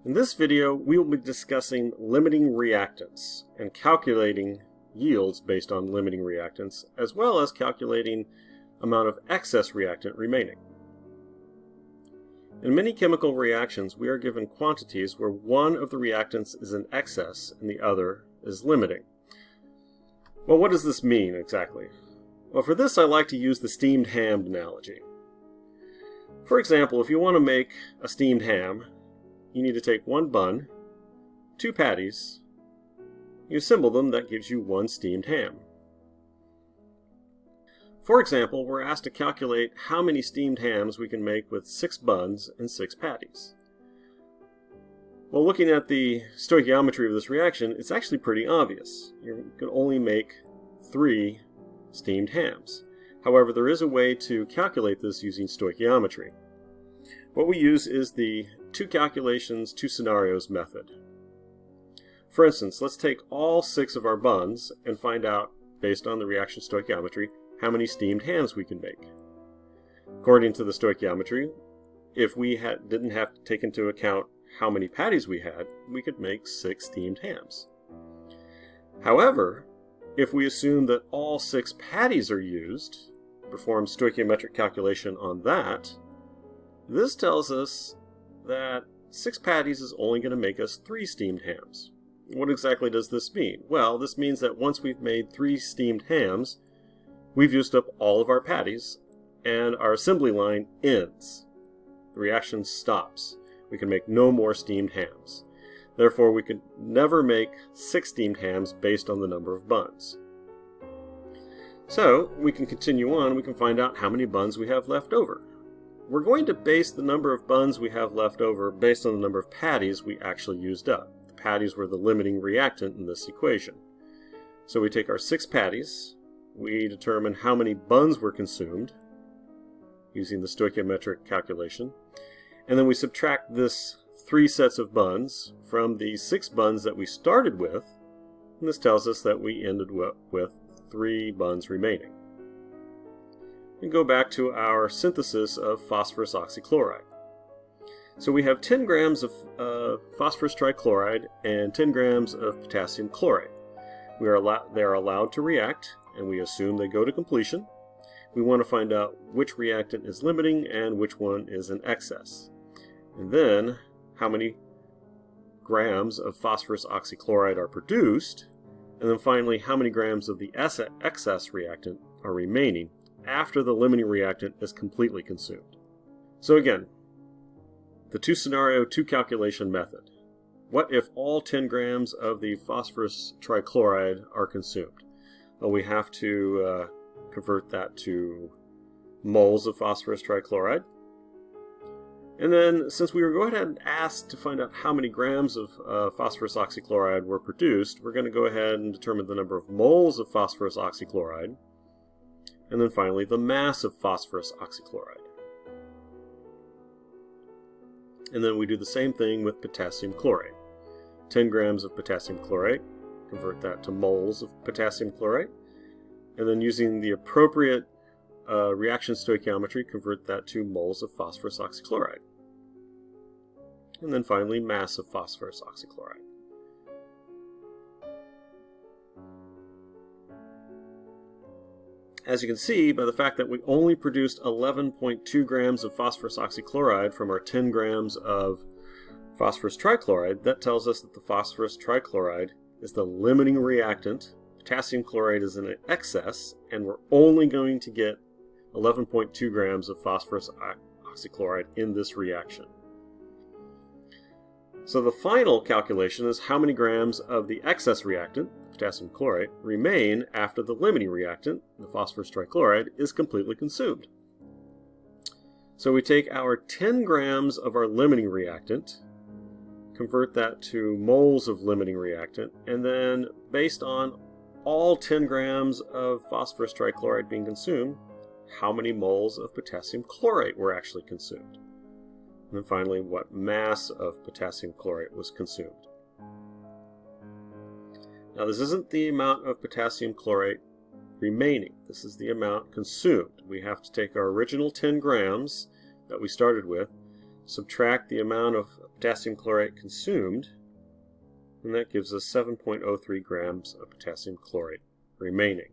In this video, we will be discussing limiting reactants and calculating yields based on limiting reactants, as well as calculating amount of excess reactant remaining. In many chemical reactions, we are given quantities where one of the reactants is in excess and the other is limiting. Well, what does this mean exactly? Well, for this I like to use the steamed ham analogy. For example, if you want to make a steamed ham, you need to take one bun, two patties, you assemble them, that gives you one steamed ham. For example, we're asked to calculate how many steamed hams we can make with 6 buns and 6 patties. Well, looking at the stoichiometry of this reaction, it's actually pretty obvious. You can only make 3 steamed hams. However, there is a way to calculate this using stoichiometry. What we use is the 2 calculations, 2 scenarios method. For instance, let's take all 6 of our buns and find out, based on the reaction stoichiometry, how many steamed hams we can make. According to the stoichiometry, if we didn't have to take into account how many patties we had, we could make 6 steamed hams. However, if we assume that all 6 patties are used, perform stoichiometric calculation on that, this tells us that 6 patties is only going to make us 3 steamed hams. What exactly does this mean? Well, this means that once we've made 3 steamed hams, we've used up all of our patties, and our assembly line ends. The reaction stops. We can make no more steamed hams. Therefore, we could never make 6 steamed hams based on the number of buns. So, we can continue on. We can find out how many buns we have left over. We're going to base the number of buns we have left over based on the number of patties we actually used up. The patties were the limiting reactant in this equation. So we take our 6 patties, we determine how many buns were consumed using the stoichiometric calculation, and then we subtract this 3 sets of buns from the 6 buns that we started with, and this tells us that we ended with 3 buns remaining. And go back to our synthesis of phosphorus oxychloride. So we have 10 grams of phosphorus trichloride and 10 grams of potassium chloride. They are allowed to react, and we assume they go to completion. We want to find out which reactant is limiting and which one is in excess. And then how many grams of phosphorus oxychloride are produced, and then finally how many grams of the excess reactant are remaining after the limiting reactant is completely consumed. So again, the 2 scenario, 2 calculation method. What if all 10 grams of the phosphorus trichloride are consumed? Well, we have to convert that to moles of phosphorus trichloride. And then, since we were going ahead and asked to find out how many grams of phosphorus oxychloride were produced, we're going to go ahead and determine the number of moles of phosphorus oxychloride, and then finally the mass of phosphorus oxychloride. And then we do the same thing with potassium chlorate. 10 grams of potassium chlorate, convert that to moles of potassium chlorate, and then using the appropriate reaction stoichiometry, convert that to moles of phosphorus oxychloride. And then finally, mass of phosphorus oxychloride. As you can see, by the fact that we only produced 11.2 grams of phosphorus oxychloride from our 10 grams of phosphorus trichloride, that tells us that the phosphorus trichloride is the limiting reactant, potassium chloride is in excess, and we're only going to get 11.2 grams of phosphorus oxychloride in this reaction. So the final calculation is how many grams of the excess reactant, potassium chlorate, remain after the limiting reactant, the phosphorus trichloride, is completely consumed. So we take our 10 grams of our limiting reactant, convert that to moles of limiting reactant, and then based on all 10 grams of phosphorus trichloride being consumed, how many moles of potassium chlorate were actually consumed. And then finally, what mass of potassium chlorate was consumed. Now this isn't the amount of potassium chlorate remaining. This is the amount consumed. We have to take our original 10 grams that we started with, subtract the amount of potassium chlorate consumed, and that gives us 7.03 grams of potassium chlorate remaining.